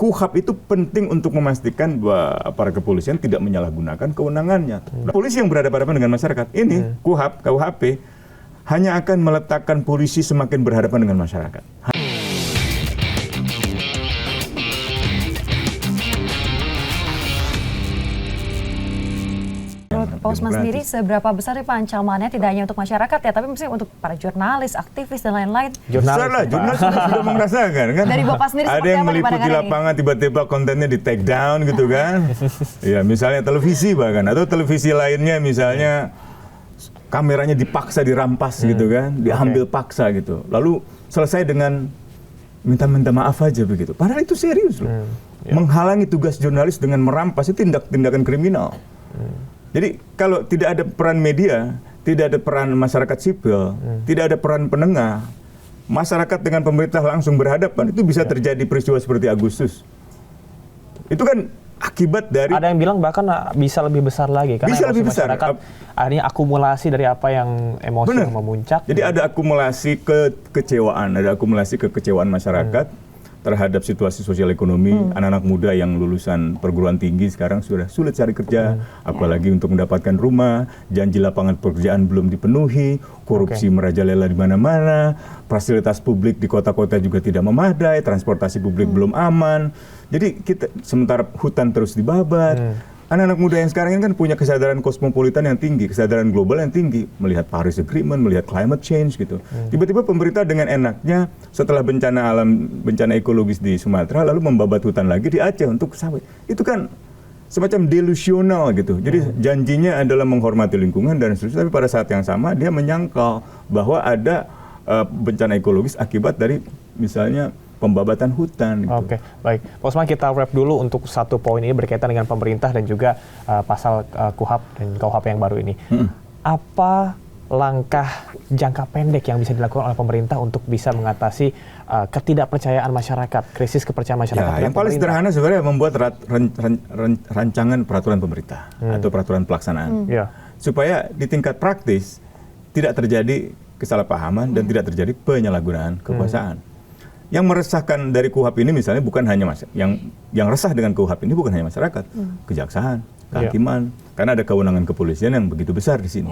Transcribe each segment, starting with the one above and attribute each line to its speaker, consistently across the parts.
Speaker 1: KUHAP itu penting untuk memastikan bahwa aparat kepolisian tidak menyalahgunakan kewenangannya. Polisi yang berhadapan dengan masyarakat ini KUHAP, KUHP hanya akan meletakkan polisi semakin berhadapan dengan masyarakat.
Speaker 2: Pak Usman sendiri, seberapa besar Pak ancamannya tidak hanya untuk masyarakat ya, tapi mungkin untuk para jurnalis, aktivis dan lain-lain?
Speaker 1: Jurnalis sudah merasakan kan.
Speaker 2: Dari Bapak sendiri
Speaker 1: ada yang meliputi lapangan tiba-tiba kontennya di take down gitu kan. Ya misalnya televisi bahkan, atau televisi lainnya misalnya kameranya dipaksa dirampas gitu kan, diambil paksa gitu. Lalu selesai dengan minta maaf aja begitu. Padahal itu serius loh. Menghalangi tugas jurnalis dengan merampas itu tindakan kriminal. Jadi kalau tidak ada peran media, tidak ada peran masyarakat sipil, tidak ada peran penengah, masyarakat dengan pemerintah langsung berhadapan, itu bisa terjadi peristiwa seperti Agustus. Itu kan akibat dari...
Speaker 3: Ada yang bilang bahkan bisa lebih besar lagi, karena
Speaker 1: bisa lebih besar.
Speaker 3: Masyarakat akhirnya akumulasi dari apa yang emosi yang memuncak.
Speaker 1: Jadi ada akumulasi kekecewaan masyarakat terhadap situasi sosial ekonomi, anak-anak muda yang lulusan perguruan tinggi sekarang sudah sulit cari kerja, apalagi untuk mendapatkan rumah, janji lapangan pekerjaan belum dipenuhi, korupsi merajalela di mana-mana, fasilitas publik di kota-kota juga tidak memadai, transportasi publik belum aman. Jadi kita sementara hutan terus dibabat. Anak-anak muda yang sekarang ini kan punya kesadaran kosmopolitan yang tinggi, kesadaran global yang tinggi, melihat Paris Agreement, melihat climate change gitu. Tiba-tiba pemerintah dengan enaknya setelah bencana alam, bencana ekologis di Sumatera, lalu membabat hutan lagi di Aceh untuk sawit. Itu kan semacam delusional gitu. Jadi janjinya adalah menghormati lingkungan dan seterusnya, tapi pada saat yang sama dia menyangkal bahwa ada bencana ekologis akibat dari misalnya pembabatan hutan. Gitu.
Speaker 3: Oke, baik. Pak Usman, kita wrap dulu untuk satu poin ini berkaitan dengan pemerintah dan juga pasal KUHAP dan KUHP yang baru ini. Apa langkah jangka pendek yang bisa dilakukan oleh pemerintah untuk bisa mengatasi ketidakpercayaan masyarakat, krisis kepercayaan masyarakat?
Speaker 1: Ya, yang paling sederhana sebenarnya membuat rancangan peraturan pemerintah atau peraturan pelaksanaan. Supaya di tingkat praktis tidak terjadi kesalahpahaman dan tidak terjadi penyalahgunaan kekuasaan. Yang meresahkan dari KUHAP ini misalnya bukan hanya yang resah dengan KUHAP ini bukan hanya masyarakat, kejaksaan, kehakiman, karena ada kewenangan kepolisian yang begitu besar di sini.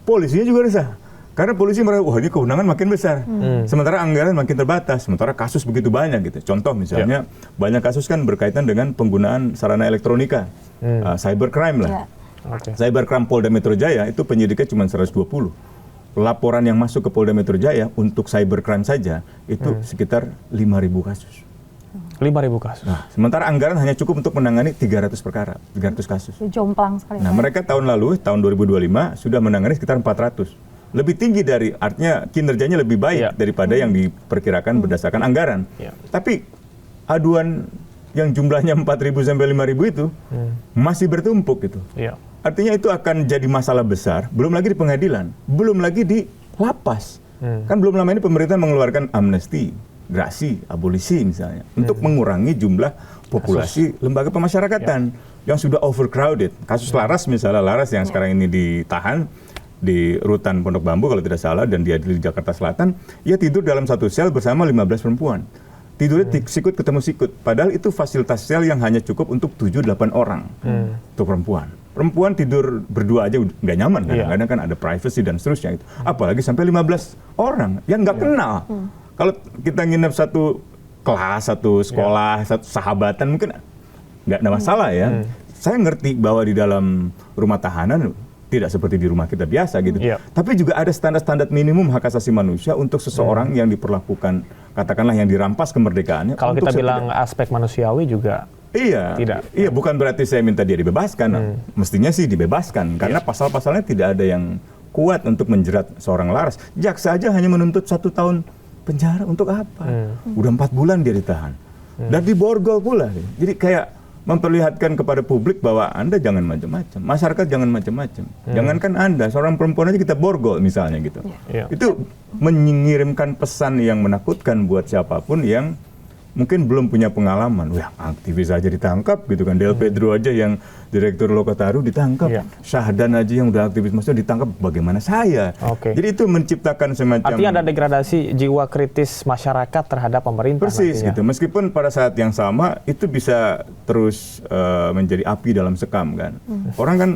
Speaker 1: Polisinya juga resah, karena polisi merasa wah ini kewenangan makin besar, sementara anggaran makin terbatas, sementara kasus begitu banyak gitu. Contoh misalnya banyak kasus kan berkaitan dengan penggunaan sarana elektronika, cybercrime lah. Cybercrime Polda Metro Jaya itu penyidiknya cuma 120. Laporan yang masuk ke Polda Metro Jaya untuk cybercrime saja itu sekitar 5.000 kasus.
Speaker 3: 5.000 kasus.
Speaker 1: Nah, sementara anggaran hanya cukup untuk menangani 300 perkara, 300 kasus.
Speaker 2: Jomplang sekali.
Speaker 1: Nah, mereka tahun lalu, tahun 2025 sudah menangani sekitar 400. Lebih tinggi dari, artinya kinerjanya lebih baik daripada yang diperkirakan berdasarkan anggaran. Tapi aduan yang jumlahnya 4.000 sampai 5.000 itu masih bertumpuk gitu. Artinya itu akan jadi masalah besar, belum lagi di pengadilan, belum lagi di lapas. Kan belum lama ini pemerintah mengeluarkan amnesti, grasi, abolisi misalnya, untuk mengurangi jumlah populasi lembaga pemasyarakatan yang sudah overcrowded. Kasus Laras misalnya, Laras yang sekarang ini ditahan di Rutan Pondok Bambu kalau tidak salah, dan dia di Jakarta Selatan, ia tidur dalam satu sel bersama 15 perempuan. Tidurnya sikut ketemu sikut, padahal itu fasilitas sel yang hanya cukup untuk 7-8 orang untuk perempuan. Perempuan tidur berdua aja nggak nyaman, kadang-kadang kan ada privacy dan seterusnya itu. Apalagi sampai 15 orang yang nggak kenal. Kalau kita nginep satu kelas, satu sekolah, satu sahabatan mungkin nggak ada masalah ya. Saya ngerti bahwa di dalam rumah tahanan tidak seperti di rumah kita biasa gitu. Tapi juga ada standar-standar minimum hak asasi manusia untuk seseorang yang diperlakukan, katakanlah yang dirampas kemerdekaannya.
Speaker 3: Kalau kita bilang aspek manusiawi juga tidak. Bukan berarti saya minta dia dibebaskan. Mestinya sih dibebaskan, karena pasal-pasalnya tidak ada yang kuat untuk menjerat seorang Laras. Jaksa aja hanya menuntut 1 tahun penjara untuk apa? Udah 4 bulan dia ditahan. Dan diborgol pula. Jadi kayak memperlihatkan kepada publik bahwa Anda jangan macam-macam, masyarakat jangan macam-macam. Jangankan Anda, seorang perempuan aja kita borgol misalnya gitu. Itu mengirimkan pesan yang menakutkan buat siapapun yang
Speaker 1: mungkin belum punya pengalaman. Wah, aktivis aja ditangkap gitu kan. Del Pedro aja yang direktur Lokataru ditangkap. Syahdan aja yang udah aktivis maksudnya ditangkap. Bagaimana saya? Jadi itu menciptakan semacam...
Speaker 4: Artinya ada degradasi jiwa kritis masyarakat terhadap pemerintah.
Speaker 1: Persis gitu. Meskipun pada saat yang sama itu bisa terus menjadi api dalam sekam kan. Orang kan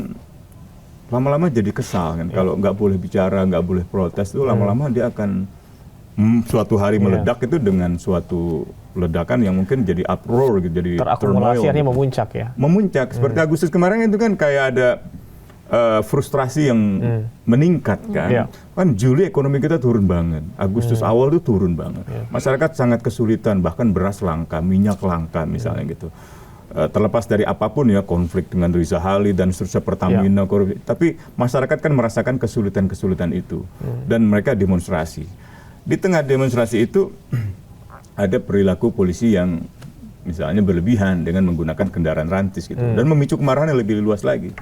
Speaker 1: lama-lama jadi kesal kan. Kalau nggak boleh bicara, nggak boleh protes itu lama-lama dia akan suatu hari meledak itu dengan suatu ledakan yang mungkin jadi uproar gitu, jadi
Speaker 4: terakumulasi, akhirnya memuncak ya.
Speaker 1: Memuncak. Seperti Agustus kemarin itu kan kayak ada frustrasi yang meningkat kan. Kan Juli ekonomi kita turun banget. Agustus awal itu turun banget. Masyarakat sangat kesulitan, bahkan beras langka, minyak langka misalnya gitu. Terlepas dari apapun ya, konflik dengan Riza Hali dan seterusnya, Pertamina, korupsi. Tapi masyarakat kan merasakan kesulitan-kesulitan itu. Dan mereka demonstrasi. Di tengah demonstrasi itu ada perilaku polisi yang misalnya berlebihan dengan menggunakan kendaraan rantis gitu. Dan memicu kemarahan yang lebih luas lagi.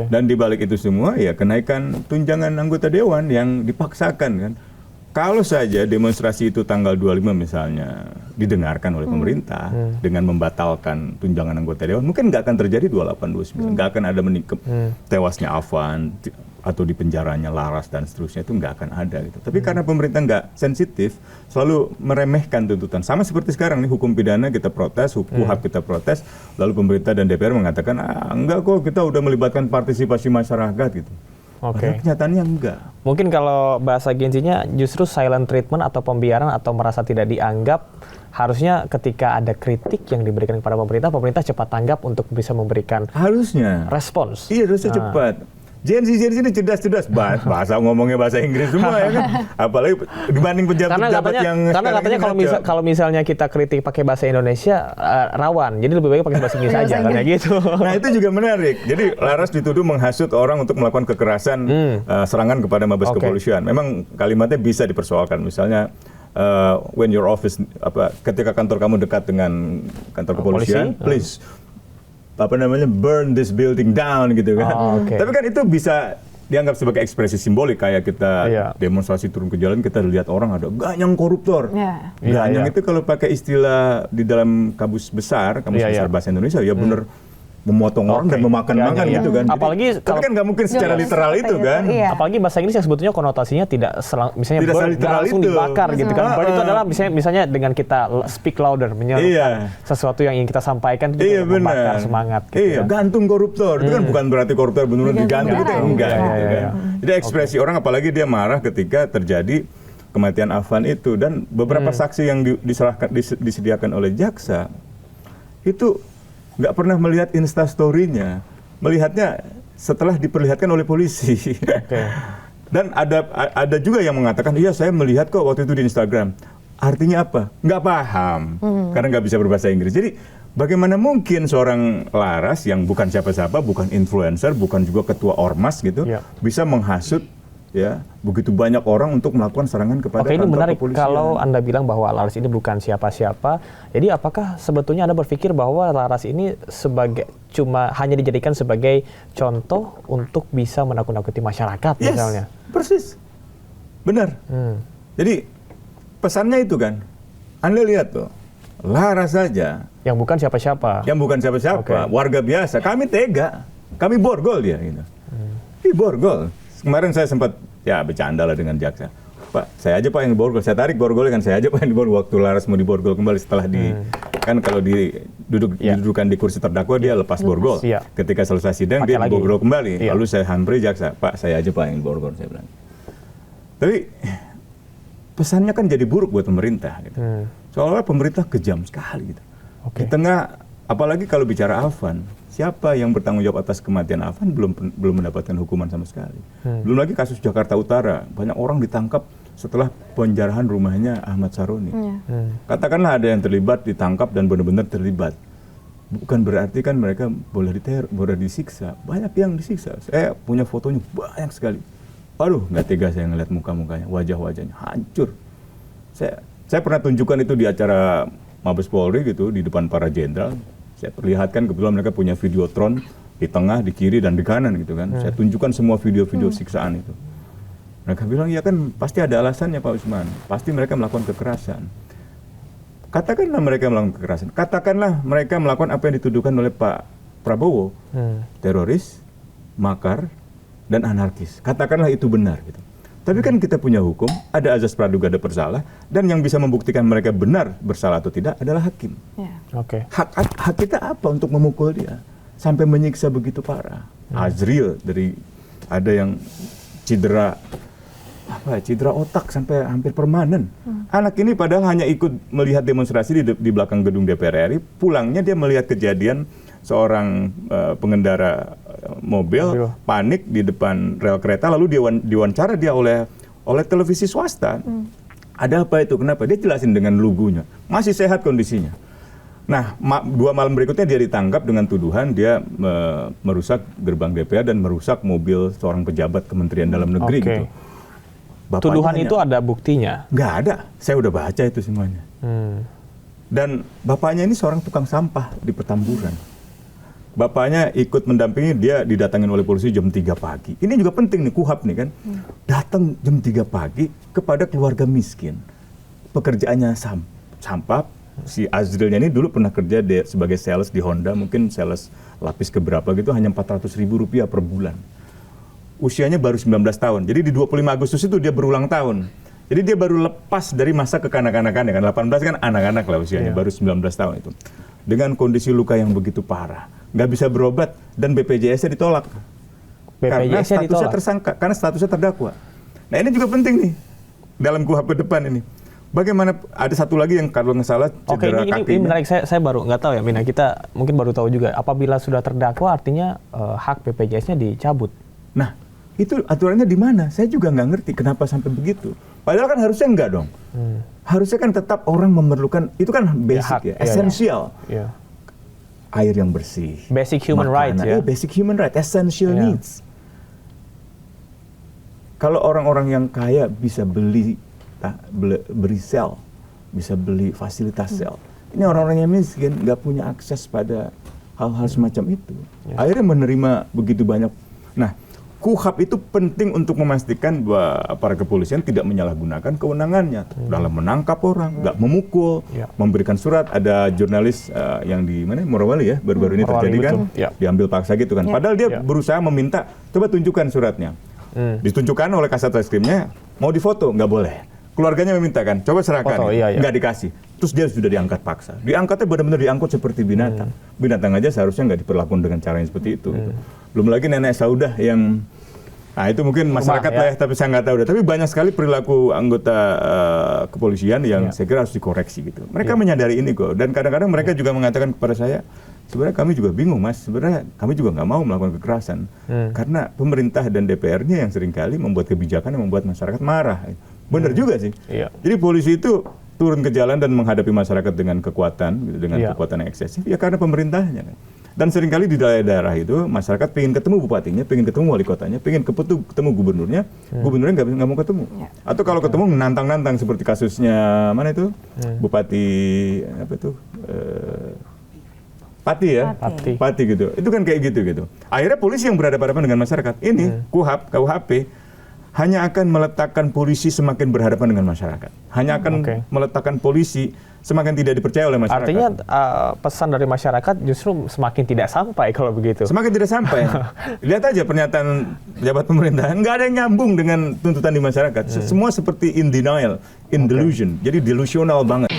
Speaker 1: Dan di balik itu semua ya kenaikan tunjangan anggota dewan yang dipaksakan kan. Kalau saja demonstrasi itu tanggal 25 misalnya didengarkan oleh pemerintah dengan membatalkan tunjangan anggota dewan, mungkin nggak akan terjadi 28, 29, nggak akan ada tewasnya Afan atau di penjaranya Laras dan seterusnya, itu nggak akan ada gitu. Tapi karena pemerintah nggak sensitif, selalu meremehkan tuntutan. Sama seperti sekarang nih, hukum pidana kita protes, KUHAP kita protes, lalu pemerintah dan DPR mengatakan enggak kok, kita udah melibatkan partisipasi masyarakat gitu. Padahal kenyataannya enggak.
Speaker 4: Mungkin kalau bahasa Gen-Z-nya justru silent treatment atau pembiaran atau merasa tidak dianggap, harusnya ketika ada kritik yang diberikan kepada pemerintah, pemerintah cepat tanggap untuk bisa memberikan respons.
Speaker 1: Iya, harusnya cepat. Gen-Z ini cerdas-cerdas, ngomongnya bahasa Inggris semua ya kan. Apalagi dibanding pejabat-pejabat yang...
Speaker 4: Karena katanya kalau misalnya kita kritik pakai bahasa Indonesia, rawan. Jadi lebih baik pakai bahasa Inggris aja, kayak gitu.
Speaker 1: Nah itu juga menarik. Jadi Laras dituduh menghasut orang untuk melakukan kekerasan, serangan kepada Mabes Kepolisian. Memang kalimatnya bisa dipersoalkan. Misalnya, when your office, ketika kantor kamu dekat dengan kantor kepolisian, please, burn this building down gitu kan. Tapi kan itu bisa dianggap sebagai ekspresi simbolik, kayak kita demonstrasi turun ke jalan, kita lihat orang ada ganyang koruptor. Ganyang itu kalau pakai istilah di dalam kamus besar bahasa Indonesia ya bener memotong orang dan memakan gitu kan.
Speaker 4: Apalagi
Speaker 1: tapi kan nggak mungkin secara literal itu kan.
Speaker 4: Apalagi bahasa Inggris yang sebetulnya konotasinya tidak misalnya langsung dibakar gitu kan. Berarti itu adalah misalnya dengan kita speak louder, menyerukan sesuatu yang ingin kita sampaikan itu juga membakar semangat gitu.
Speaker 1: Gantung koruptor. Itu kan bukan berarti koruptor benar-benar digantung gitu, enggak gitu kan. Jadi ekspresi orang, apalagi dia marah ketika terjadi kematian Afan itu, dan beberapa saksi yang disediakan oleh jaksa itu nggak pernah melihat instastory-nya, melihatnya setelah diperlihatkan oleh polisi. Dan ada juga yang mengatakan, iya saya melihat kok waktu itu di Instagram. Artinya apa? Nggak paham, karena nggak bisa berbahasa Inggris. Jadi bagaimana mungkin seorang Laras yang bukan siapa-siapa, bukan influencer, bukan juga ketua ormas gitu, bisa menghasut ya begitu banyak orang untuk melakukan serangan kepada kantor kepolisian. Ini menarik
Speaker 4: kalau Anda bilang bahwa Laras ini bukan siapa-siapa. Jadi apakah sebetulnya Anda berpikir bahwa Laras ini hanya dijadikan sebagai contoh untuk bisa menakut-nakuti masyarakat misalnya?
Speaker 1: Persis. Benar. Jadi pesannya itu kan, Anda lihat tuh, Laras saja
Speaker 4: yang bukan siapa-siapa.
Speaker 1: Warga biasa. Kami tega. Kami borgol dia gitu. Borgol. Kemarin saya sempat bercanda lah dengan jaksa. Pak, saya aja Pak yang borgol. Saya tarik borgolnya kan, saya aja Pak yang diborgol. Waktu Laras mau diborgol kembali setelah kan kalau didudukan di kursi terdakwa dia lepas borgol. Ketika selesai sidang dia diborgol kembali. Lalu saya hampiri jaksa, Pak saya aja Pak yang borgol, saya bilang. Tapi pesannya kan jadi buruk buat pemerintah gitu. Soalnya pemerintah kejam sekali gitu. Di tengah, apalagi kalau bicara Afan, siapa yang bertanggung jawab atas kematian Afan belum mendapatkan hukuman sama sekali. Belum lagi kasus Jakarta Utara, banyak orang ditangkap setelah penjarahan rumahnya Ahmad Saroni. Katakanlah ada yang terlibat, ditangkap dan benar-benar terlibat. Bukan berarti kan mereka boleh disiksa. Banyak yang disiksa. Saya punya fotonya banyak sekali. Aduh, nggak tega saya ngeliat muka-mukanya, wajah-wajahnya hancur. Saya pernah tunjukkan itu di acara Mabes Polri gitu, di depan para jenderal. Saya perlihatkan, kebetulan mereka punya videotron di tengah, di kiri, dan di kanan gitu kan. Saya tunjukkan semua video-video siksaan itu. Mereka bilang, ya kan pasti ada alasannya Pak Usman. Pasti mereka melakukan kekerasan. Katakanlah mereka melakukan kekerasan. Katakanlah mereka melakukan apa yang dituduhkan oleh Pak Prabowo. Teroris, makar, dan anarkis. Katakanlah itu benar gitu. Tapi kan kita punya hukum, ada azas praduga bersalah, dan yang bisa membuktikan mereka benar bersalah atau tidak adalah hakim. Hak kita apa untuk memukul dia sampai menyiksa begitu parah? Azril ada yang cedera otak sampai hampir permanen. Anak ini padahal hanya ikut melihat demonstrasi di belakang gedung DPR RI, pulangnya dia melihat kejadian seorang pengendara mobil panik di depan rel kereta, lalu diwawancara dia oleh televisi swasta. Ada apa itu? Kenapa? Dia jelasin dengan lugunya. Masih sehat kondisinya. Nah, 2 malam berikutnya dia ditangkap dengan tuduhan dia merusak gerbang DPR dan merusak mobil seorang pejabat Kementerian Dalam Negeri gitu.
Speaker 4: Tuduhan itu ada buktinya?
Speaker 1: Nggak ada. Saya udah baca itu semuanya. Dan bapaknya ini seorang tukang sampah di Petamburan. Bapaknya ikut mendampingi, dia didatangin oleh polisi jam 3 pagi. Ini juga penting nih, KUHAP nih kan. Datang jam 3 pagi kepada keluarga miskin. Pekerjaannya sampah. Si Azrilnya ini dulu pernah kerja sebagai sales di Honda, mungkin sales lapis keberapa gitu, hanya Rp400.000 per bulan. Usianya baru 19 tahun. Jadi di 25 Agustus itu dia berulang tahun. Jadi dia baru lepas dari masa kekanak-kanakannya kan. 18 kan anak-anak lah usianya, baru 19 tahun itu. Dengan kondisi luka yang begitu parah. Nggak bisa berobat dan BPJS-nya ditolak. Karena statusnya tersangka, karena statusnya terdakwa. Nah ini juga penting nih dalam KUHAP ke depan ini. Bagaimana ada satu lagi yang kalau nggak salah cedera kakinya.
Speaker 4: Ini menarik, saya baru nggak tahu ya Mina, kita mungkin baru tahu juga. Apabila sudah terdakwa artinya hak BPJS-nya dicabut.
Speaker 1: Nah itu aturannya di mana? Saya juga nggak ngerti kenapa sampai begitu. Padahal kan harusnya enggak dong. Harusnya kan tetap orang memerlukan, itu kan basic esensial. Air yang bersih.
Speaker 4: Basic human right ya.
Speaker 1: Basic human right, essential needs. Kalau orang-orang yang kaya bisa beli sel, bisa beli fasilitas sel. Ini orang-orang yang miskin nggak punya akses pada hal-hal semacam itu. Akhirnya menerima begitu banyak. Nah, KUHAP itu penting untuk memastikan bahwa para kepolisian tidak menyalahgunakan kewenangannya dalam menangkap orang, nggak memukul, memberikan surat. Ada jurnalis yang di mana Morowali ya, baru-baru ini terjadi kan, diambil paksa gitu kan. Padahal dia berusaha meminta, coba tunjukkan suratnya. Ditunjukkan oleh Kasat Reskrimnya, mau difoto, nggak boleh. Keluarganya meminta kan, coba serahkan, nggak dikasih. Terus dia sudah diangkat paksa. Diangkatnya benar-benar diangkut seperti binatang. Binatang aja seharusnya nggak diperlakukan dengan cara yang seperti itu. Belum lagi nenek Saudah yang, nah itu mungkin masyarakat lah ya, tapi saya nggak tahu. Tapi banyak sekali perilaku anggota kepolisian yang saya kira harus dikoreksi gitu. Mereka menyadari ini kok. Dan kadang-kadang mereka juga mengatakan kepada saya, sebenarnya kami juga bingung mas, sebenarnya kami juga nggak mau melakukan kekerasan. Karena pemerintah dan DPR-nya yang seringkali membuat kebijakan yang membuat masyarakat marah. Benar juga sih. Jadi polisi itu turun ke jalan dan menghadapi masyarakat dengan kekuatan, dengan kekuatan yang eksesif, ya karena pemerintahnya kan. Dan seringkali di daerah-daerah itu masyarakat pengen ketemu bupatinya, pengen ketemu wali kotanya, pengen ketemu gubernurnya, gubernurnya nggak mau ketemu. Atau kalau ketemu nantang-nantang seperti kasusnya mana itu bupati apa itu Pati ya, Pati gitu. Itu kan kayak gitu. Akhirnya polisi yang berhadapan dengan masyarakat ini KUHP hanya akan meletakkan polisi semakin berhadapan dengan masyarakat. Hanya akan meletakkan polisi semakin tidak dipercaya oleh masyarakat.
Speaker 4: Artinya pesan dari masyarakat justru semakin tidak sampai kalau begitu.
Speaker 1: Semakin tidak sampai. Lihat aja pernyataan pejabat pemerintahan, nggak ada yang nyambung dengan tuntutan di masyarakat. Semua seperti in denial, in delusion. Jadi delusional banget.